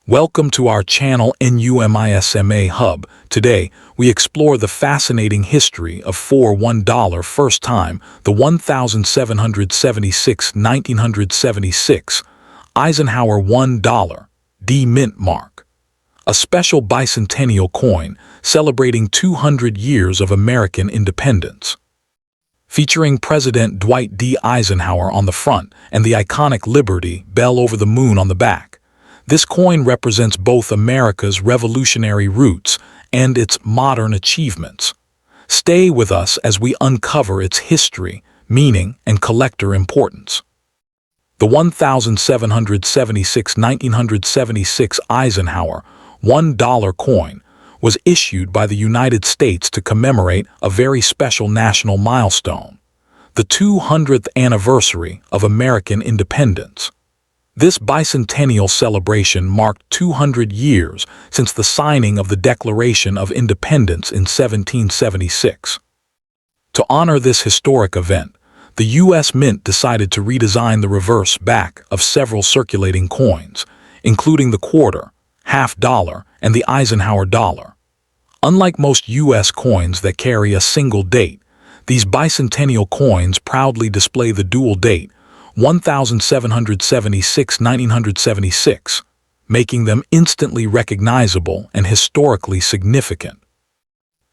Welcome to our channel NUMISMA HUB. Today, we explore the fascinating history of four $1 first time, the 1976 Eisenhower $1 D mint mark, a special bicentennial coin celebrating 200 years of American independence. Featuring President Dwight D. Eisenhower on the front and the iconic Liberty Bell over the moon on the back, this coin represents both America's revolutionary roots and its modern achievements. Stay with us as we uncover its history, meaning, and collector importance. The 1976 Eisenhower $1 coin was issued by the United States to commemorate a very special national milestone, the 200th anniversary of American independence. This bicentennial celebration marked 200 years since the signing of the Declaration of Independence in 1776. To honor this historic event, the U.S. Mint decided to redesign the reverse back of several circulating coins, including the quarter, half dollar, and the Eisenhower dollar. Unlike most U.S. coins that carry a single date, these bicentennial coins proudly display the dual date, 1776-1976, making them instantly recognizable and historically significant.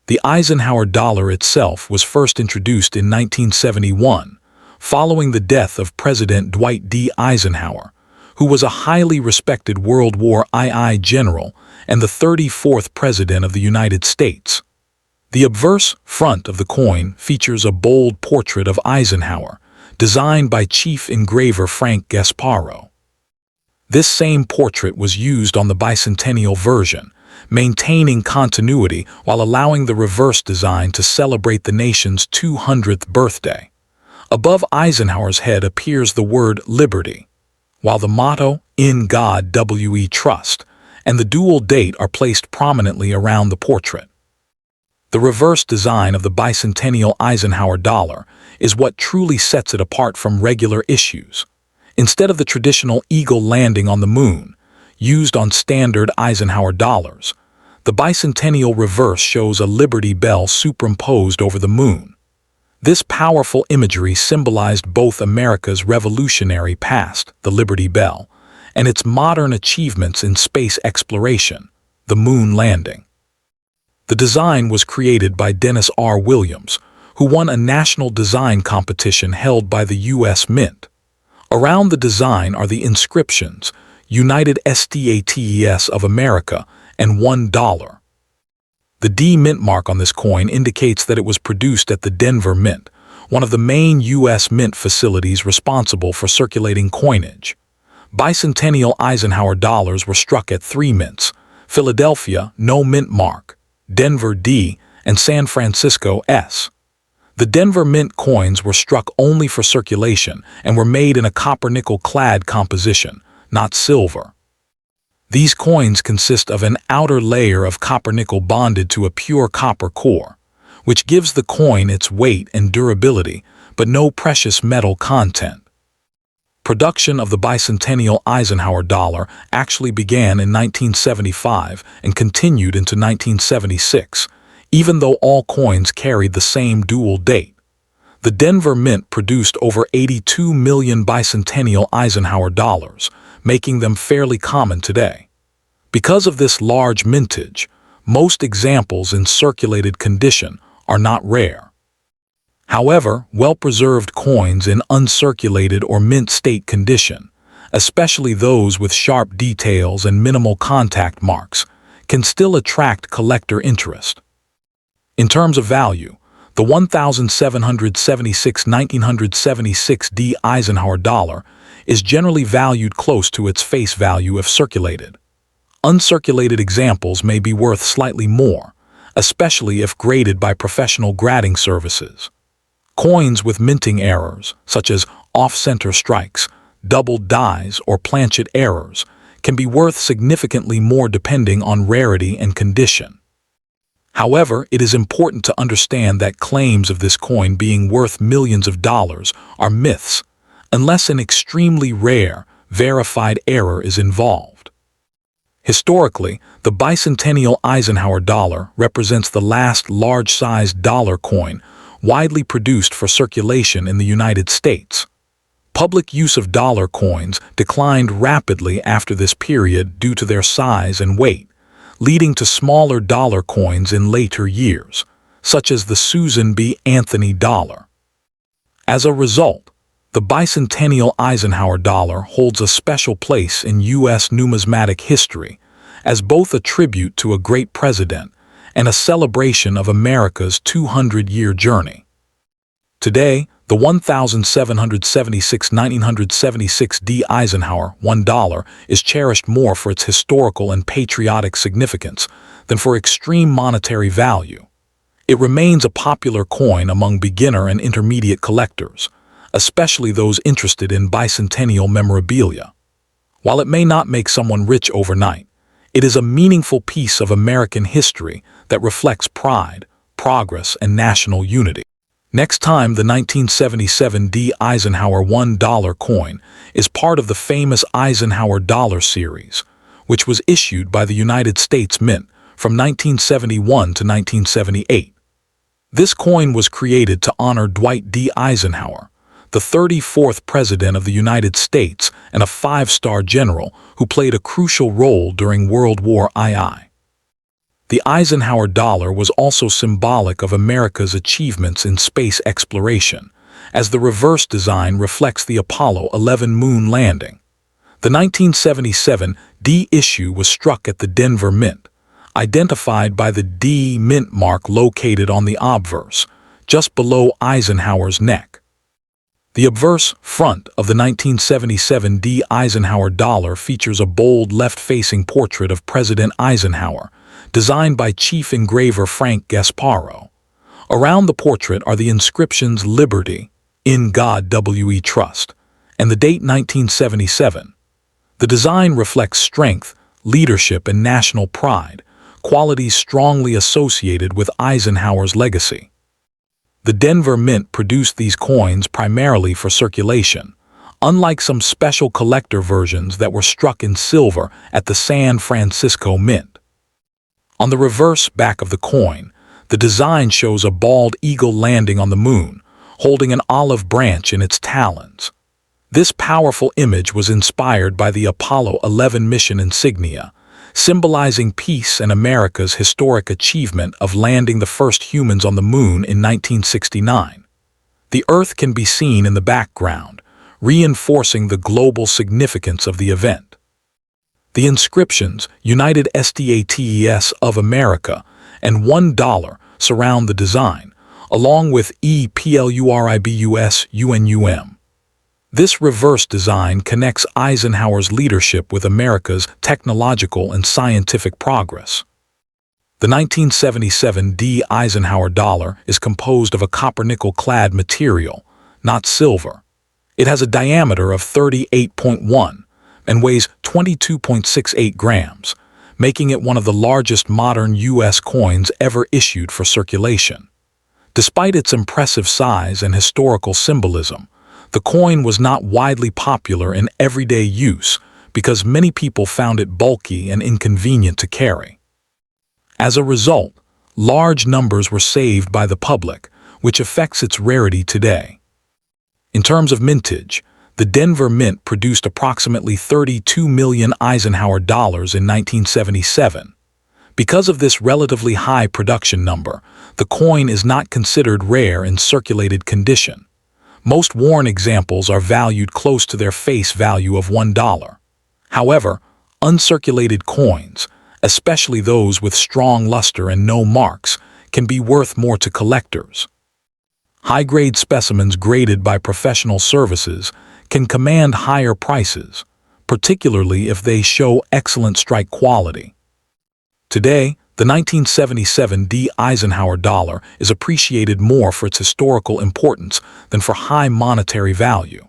The Eisenhower dollar itself was first introduced in 1971, following the death of President Dwight D. Eisenhower, who was a highly respected World War II general and the 34th President of the United States. The obverse front of the coin features a bold portrait of Eisenhower, designed by Chief Engraver Frank Gasparo. This same portrait was used on the bicentennial version, maintaining continuity while allowing the reverse design to celebrate the nation's 200th birthday. Above Eisenhower's head appears the word Liberty, while the motto, "In God We Trust," and the dual date are placed prominently around the portrait. The reverse design of the bicentennial Eisenhower dollar is what truly sets it apart from regular issues. Instead of the traditional eagle landing on the moon, used on standard Eisenhower dollars, the bicentennial reverse shows a Liberty Bell superimposed over the moon. This powerful imagery symbolized both America's revolutionary past, the Liberty Bell, and its modern achievements in space exploration, the moon landing. The design was created by Dennis R. Williams, who won a national design competition held by the U.S. Mint. Around the design are the inscriptions, United States of America and $1. The D mint mark on this coin indicates that it was produced at the Denver Mint, one of the main U.S. Mint facilities responsible for circulating coinage. Bicentennial Eisenhower dollars were struck at three mints: Philadelphia, no mint mark; Denver D, and San Francisco S. The Denver Mint coins were struck only for circulation and were made in a copper-nickel clad composition, not silver. These coins consist of an outer layer of copper-nickel bonded to a pure copper core, which gives the coin its weight and durability, but no precious metal content. Production of the bicentennial Eisenhower dollar actually began in 1975 and continued into 1976, even though all coins carried the same dual date. The Denver Mint produced over 82 million bicentennial Eisenhower dollars, making them fairly common today. Because of this large mintage, most examples in circulated condition are not rare. However, well-preserved coins in uncirculated or mint state condition, especially those with sharp details and minimal contact marks, can still attract collector interest. In terms of value, the 1976 D Eisenhower dollar is generally valued close to its face value if circulated. Uncirculated examples may be worth slightly more, especially if graded by professional grading services. Coins with minting errors, such as off-center strikes, doubled dies, or planchet errors, can be worth significantly more depending on rarity and condition. However, it is important to understand that claims of this coin being worth millions of dollars are myths, unless an extremely rare, verified error is involved. Historically, the bicentennial Eisenhower dollar represents the last large-sized dollar coin widely produced for circulation in the United States. Public use of dollar coins declined rapidly after this period due to their size and weight, leading to smaller dollar coins in later years, such as the Susan B. Anthony dollar. As a result, the bicentennial Eisenhower dollar holds a special place in U.S. numismatic history as both a tribute to a great president and a celebration of America's 200-year journey. Today, the 1976 D. Eisenhower $1 is cherished more for its historical and patriotic significance than for extreme monetary value. It remains a popular coin among beginner and intermediate collectors, especially those interested in bicentennial memorabilia. While it may not make someone rich overnight, it is a meaningful piece of American history that reflects pride, progress, and national unity. Next time, the 1977 D. Eisenhower $1 coin is part of the famous Eisenhower dollar series, which was issued by the United States Mint from 1971 to 1978. This coin was created to honor Dwight D. Eisenhower, the 34th President of the United States and a five-star general who played a crucial role during World War II. The Eisenhower dollar was also symbolic of America's achievements in space exploration, as the reverse design reflects the Apollo 11 moon landing. The 1977 D issue was struck at the Denver Mint, identified by the D Mint mark located on the obverse, just below Eisenhower's neck. The obverse front of the 1977 D. Eisenhower dollar features a bold left-facing portrait of President Eisenhower, designed by chief engraver Frank Gasparo. Around the portrait are the inscriptions "Liberty," "In God We Trust," and the date 1977. The design reflects strength, leadership, and national pride, qualities strongly associated with Eisenhower's legacy. The Denver Mint produced these coins primarily for circulation, unlike some special collector versions that were struck in silver at the San Francisco Mint. On the reverse back of the coin, the design shows a bald eagle landing on the moon, holding an olive branch in its talons. This powerful image was inspired by the Apollo 11 mission insignia, symbolizing peace and America's historic achievement of landing the first humans on the moon in 1969. The Earth can be seen in the background, reinforcing the global significance of the event. The inscriptions "United States of America" and $1 surround the design, along with "EPLURIBUS UNUM." This reverse design connects Eisenhower's leadership with America's technological and scientific progress. The 1977 D. Eisenhower dollar is composed of a copper-nickel-clad material, not silver. It has a diameter of 38.1 and weighs 22.68 grams, making it one of the largest modern U.S. coins ever issued for circulation. Despite its impressive size and historical symbolism, the coin was not widely popular in everyday use because many people found it bulky and inconvenient to carry. As a result, large numbers were saved by the public, which affects its rarity today. In terms of mintage, the Denver Mint produced approximately 32 million Eisenhower dollars in 1977. Because of this relatively high production number, the coin is not considered rare in circulated condition. Most worn examples are valued close to their face value of $1. However, uncirculated coins, especially those with strong luster and no marks, can be worth more to collectors. High-grade specimens graded by professional services can command higher prices, particularly if they show excellent strike quality. Today, the 1977 D. Eisenhower dollar is appreciated more for its historical importance than for high monetary value.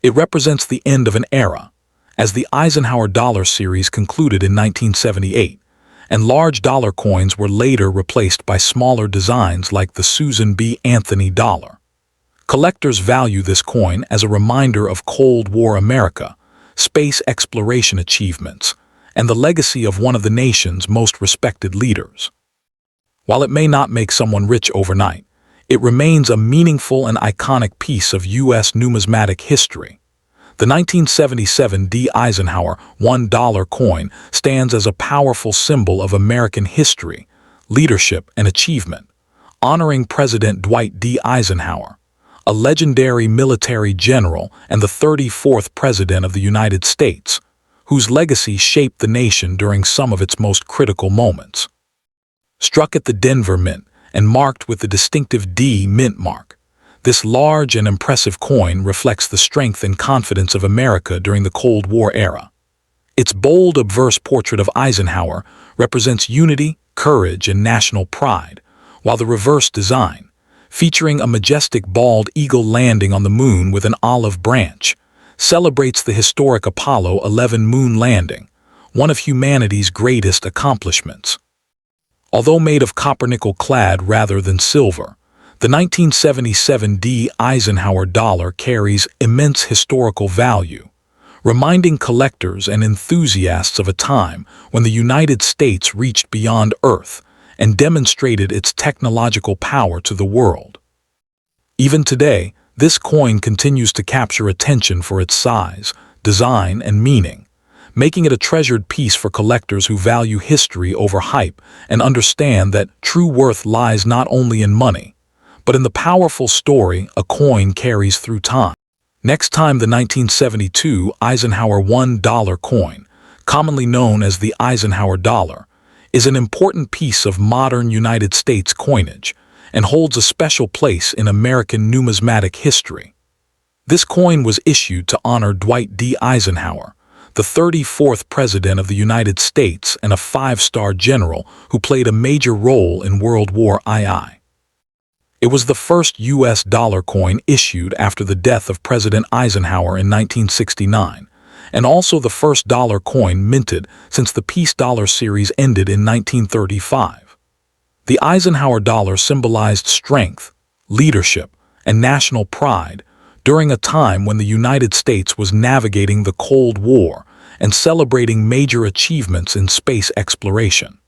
It represents the end of an era, as the Eisenhower dollar series concluded in 1978, and large dollar coins were later replaced by smaller designs like the Susan B. Anthony dollar. Collectors value this coin as a reminder of Cold War America, space exploration achievements, and the legacy of one of the nation's most respected leaders. While it may not make someone rich overnight, it remains a meaningful and iconic piece of U.S. numismatic history. The 1977 D. Eisenhower $1 coin stands as a powerful symbol of American history, leadership, and achievement, honoring President Dwight D. Eisenhower, a legendary military general and the 34th President of the United States, whose legacy shaped the nation during some of its most critical moments. Struck at the Denver Mint and marked with the distinctive D mint mark, this large and impressive coin reflects the strength and confidence of America during the Cold War era. Its bold obverse portrait of Eisenhower represents unity, courage, and national pride, while the reverse design, featuring a majestic bald eagle landing on the moon with an olive branch, celebrates the historic Apollo 11 moon landing, one of humanity's greatest accomplishments. Although made of copper-nickel clad rather than silver, the 1977 D. Eisenhower dollar carries immense historical value, reminding collectors and enthusiasts of a time when the United States reached beyond Earth and demonstrated its technological power to the world. Even today, this coin continues to capture attention for its size, design, and meaning, making it a treasured piece for collectors who value history over hype and understand that true worth lies not only in money, but in the powerful story a coin carries through time. Next time, the 1972 Eisenhower $1 coin, commonly known as the Eisenhower dollar, is an important piece of modern United States coinage and holds a special place in American numismatic history. This coin was issued to honor Dwight D. Eisenhower, the 34th President of the United States and a 5-star general who played a major role in World War II. It was the first U.S. dollar coin issued after the death of President Eisenhower in 1969, and also the first dollar coin minted since the Peace Dollar series ended in 1935. The Eisenhower dollar symbolized strength, leadership, and national pride during a time when the United States was navigating the Cold War and celebrating major achievements in space exploration.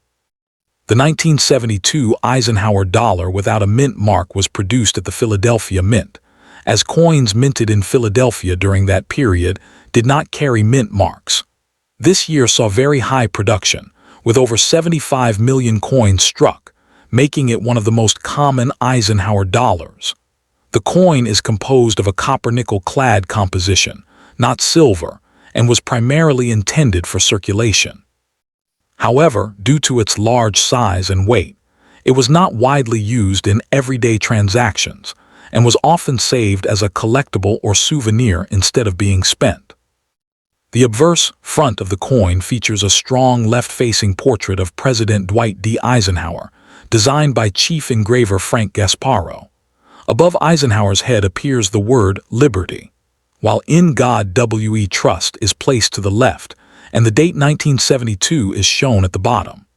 The 1972 Eisenhower dollar without a mint mark was produced at the Philadelphia Mint, as coins minted in Philadelphia during that period did not carry mint marks. This year saw very high production, with over 75 million coins struck, making it one of the most common Eisenhower dollars. The coin is composed of a copper-nickel clad composition, not silver, and was primarily intended for circulation. However, due to its large size and weight, it was not widely used in everyday transactions and was often saved as a collectible or souvenir instead of being spent. The obverse front of the coin features a strong left-facing portrait of President Dwight D. Eisenhower, designed by chief engraver Frank Gasparo. Above Eisenhower's head appears the word Liberty, while In God We Trust is placed to the left, and the date 1972 is shown at the bottom.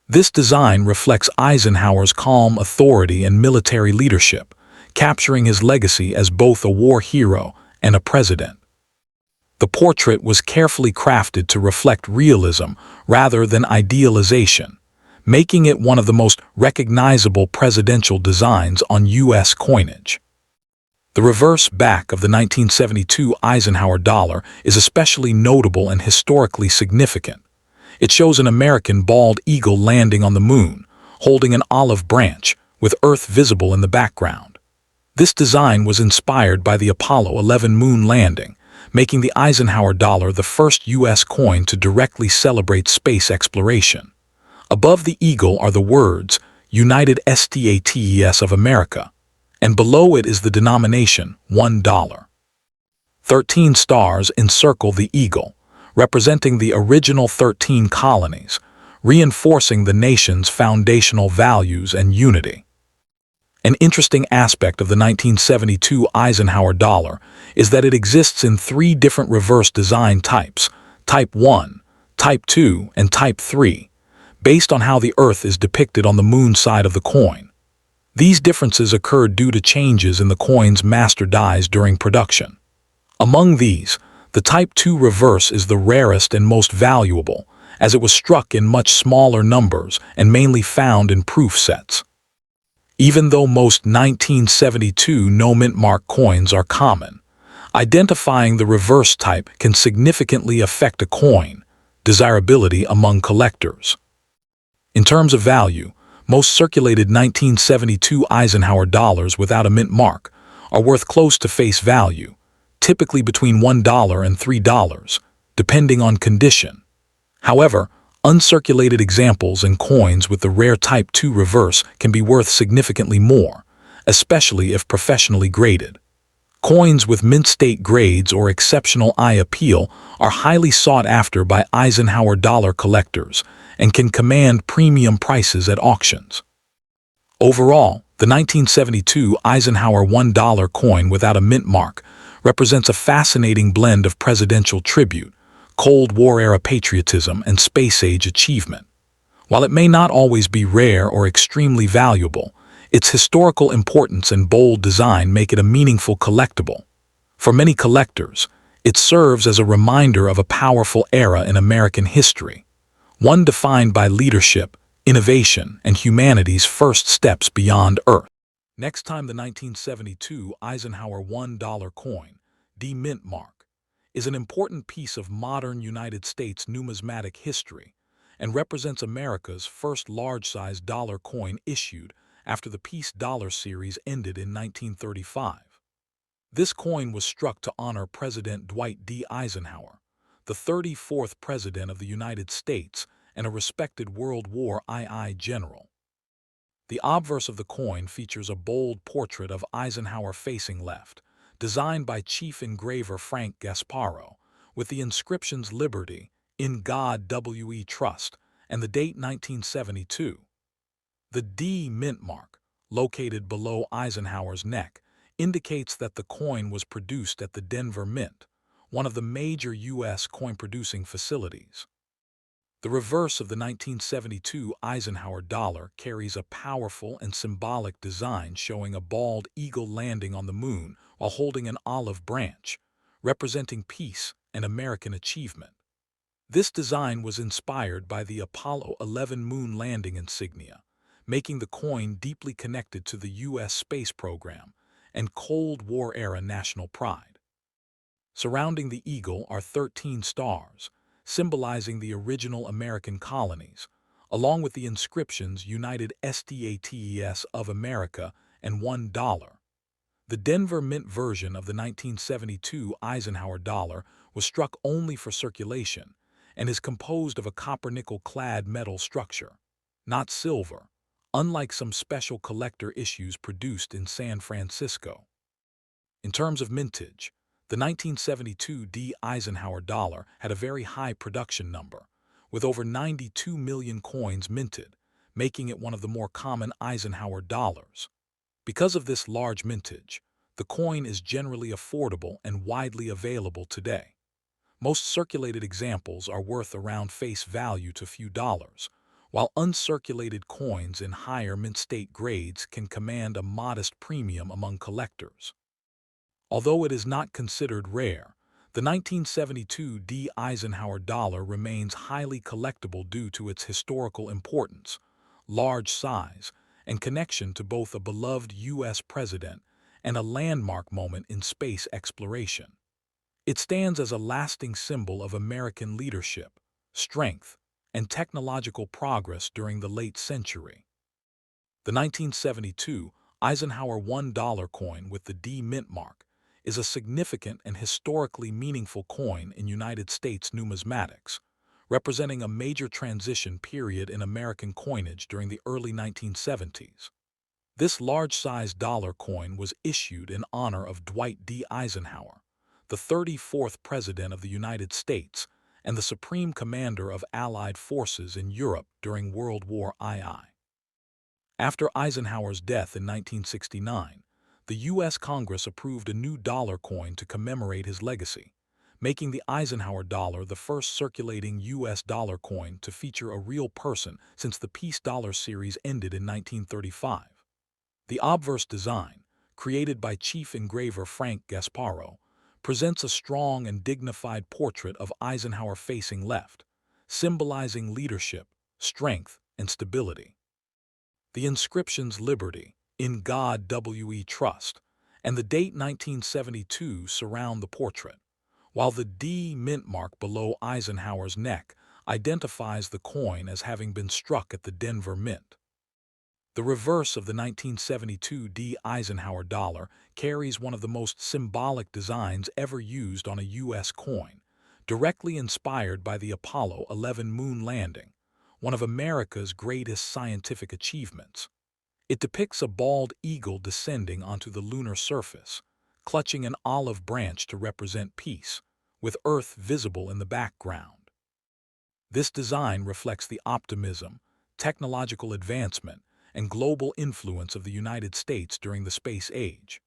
This design reflects Eisenhower's calm authority and military leadership, capturing his legacy as both a war hero and a president. The portrait was carefully crafted to reflect realism rather than idealization, making it one of the most recognizable presidential designs on U.S. coinage. The reverse back of the 1972 Eisenhower dollar is especially notable and historically significant. It shows an American bald eagle landing on the moon, holding an olive branch, with Earth visible in the background. This design was inspired by the Apollo 11 moon landing, making the Eisenhower dollar the first U.S. coin to directly celebrate space exploration. Above the eagle are the words, United States of America, and below it is the denomination, $1. 13 stars encircle the eagle, representing the original 13 colonies, reinforcing the nation's foundational values and unity. An interesting aspect of the 1972 Eisenhower dollar is that it exists in 3 different reverse design types, Type 1, Type 2, and Type 3, based on how the Earth is depicted on the moon side of the coin. These differences occurred due to changes in the coin's master dies during production. Among these, the Type 2 reverse is the rarest and most valuable, as it was struck in much smaller numbers and mainly found in proof sets. Even though most 1972 no-mint mark coins are common, identifying the reverse type can significantly affect a coin desirability among collectors. In terms of value, most circulated 1972 Eisenhower dollars without a mint mark are worth close to face value, typically between $1 and $3, depending on condition. However, uncirculated examples and coins with the rare Type 2 reverse can be worth significantly more, especially if professionally graded. Coins with mint state grades or exceptional eye appeal are highly sought after by Eisenhower dollar collectors and can command premium prices at auctions. Overall, the 1972 Eisenhower $1 coin without a mint mark represents a fascinating blend of presidential tribute, Cold War-era patriotism, and space-age achievement. While it may not always be rare or extremely valuable, its historical importance and bold design make it a meaningful collectible. For many collectors, it serves as a reminder of a powerful era in American history, one defined by leadership, innovation, and humanity's first steps beyond Earth. Next time, the 1972 Eisenhower $1 coin, D-Mint mark, is an important piece of modern United States numismatic history and represents America's first large-sized dollar coin issued after the Peace Dollar series ended in 1935. This coin was struck to honor President Dwight D. Eisenhower, the 34th President of the United States and a respected World War II general. The obverse of the coin features a bold portrait of Eisenhower facing left, designed by Chief Engraver Frank Gasparo, with the inscriptions "Liberty," "In God We Trust," and the date 1972. The D mint mark, located below Eisenhower's neck, indicates that the coin was produced at the Denver Mint, one of the major U.S. coin-producing facilities. The reverse of the 1972 Eisenhower dollar carries a powerful and symbolic design showing a bald eagle landing on the moon while holding an olive branch, representing peace and American achievement. This design was inspired by the Apollo 11 moon landing insignia, making the coin deeply connected to the U.S. space program and Cold War-era national pride. Surrounding the eagle are 13 stars, symbolizing the original American colonies, along with the inscriptions United States of America and $1. The Denver Mint version of the 1972 Eisenhower dollar was struck only for circulation and is composed of a copper-nickel-clad metal structure, not silver, unlike some special collector issues produced in San Francisco. In terms of mintage, the 1972 D. Eisenhower dollar had a very high production number, with over 92 million coins minted, making it one of the more common Eisenhower dollars. Because of this large mintage, the coin is generally affordable and widely available today. Most circulated examples are worth around face value to few dollars, while uncirculated coins in higher mint state grades can command a modest premium among collectors. Although it is not considered rare, the 1972 D. Eisenhower dollar remains highly collectible due to its historical importance, large size, and connection to both a beloved U.S. president and a landmark moment in space exploration. It stands as a lasting symbol of American leadership, strength, and technological progress during the late century. The 1972 Eisenhower $1 coin with the D mint mark is a significant and historically meaningful coin in United States numismatics, representing a major transition period in American coinage during the early 1970s. This large-sized dollar coin was issued in honor of Dwight D. Eisenhower, the 34th President of the United States and the Supreme Commander of Allied forces in Europe during World War II. After Eisenhower's death in 1969, the U.S. Congress approved a new dollar coin to commemorate his legacy, making the Eisenhower dollar the first circulating U.S. dollar coin to feature a real person since the Peace Dollar series ended in 1935. The obverse design, created by Chief Engraver Frank Gasparo, presents a strong and dignified portrait of Eisenhower facing left, symbolizing leadership, strength, and stability. The inscriptions Liberty, In God We Trust, and the date 1972 surround the portrait, while the D mint mark below Eisenhower's neck identifies the coin as having been struck at the Denver Mint. The reverse of the 1972 D Eisenhower dollar carries one of the most symbolic designs ever used on a U.S. coin, directly inspired by the Apollo 11 moon landing, one of America's greatest scientific achievements. It depicts a bald eagle descending onto the lunar surface, clutching an olive branch to represent peace, with Earth visible in the background. This design reflects the optimism, technological advancement, and global influence of the United States during the space age.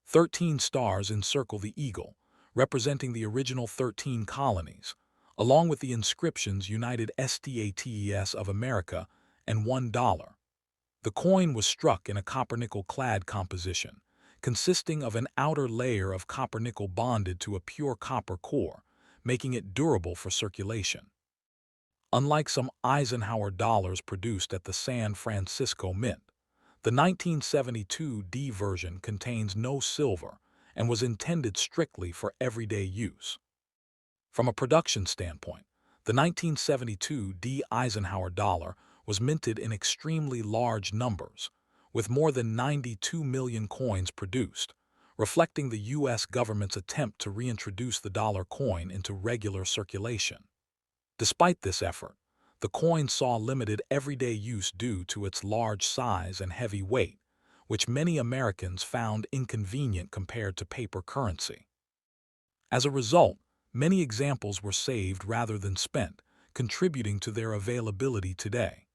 13 stars encircle the eagle, representing the original 13 colonies, along with the inscriptions United States of America and $1. The coin was struck in a copper-nickel-clad composition, consisting of an outer layer of copper-nickel bonded to a pure copper core, making it durable for circulation. Unlike some Eisenhower dollars produced at the San Francisco Mint, the 1972 D version contains no silver and was intended strictly for everyday use. From a production standpoint, the 1972 D Eisenhower dollar was minted in extremely large numbers, with more than 92 million coins produced, reflecting the U.S. government's attempt to reintroduce the dollar coin into regular circulation. Despite this effort, the coin saw limited everyday use due to its large size and heavy weight, which many Americans found inconvenient compared to paper currency. As a result, many examples were saved rather than spent, contributing to their availability today.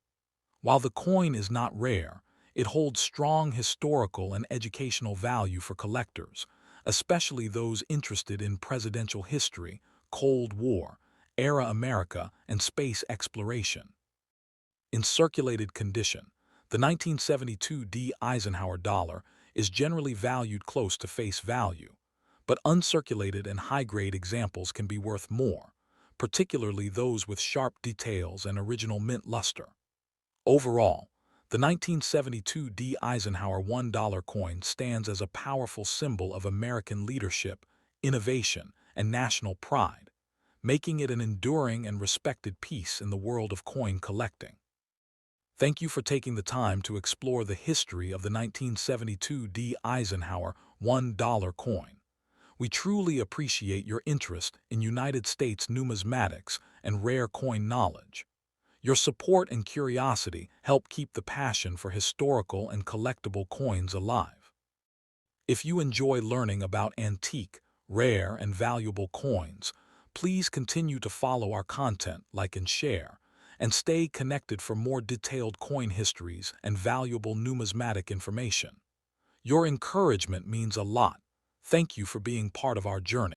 While the coin is not rare, it holds strong historical and educational value for collectors, especially those interested in presidential history, Cold War, era America, and space exploration. In circulated condition, the 1972 D Eisenhower dollar is generally valued close to face value, but uncirculated and high-grade examples can be worth more, particularly those with sharp details and original mint luster. Overall, the 1972 D Eisenhower $1 coin stands as a powerful symbol of American leadership, innovation, and national pride, making it an enduring and respected piece in the world of coin collecting. Thank you for taking the time to explore the history of the 1972 D Eisenhower $1 coin. We truly appreciate your interest in United States numismatics and rare coin knowledge. Your support and curiosity help keep the passion for historical and collectible coins alive. If you enjoy learning about antique, rare, and valuable coins, please continue to follow our content, like and share, and stay connected for more detailed coin histories and valuable numismatic information. Your encouragement means a lot. Thank you for being part of our journey.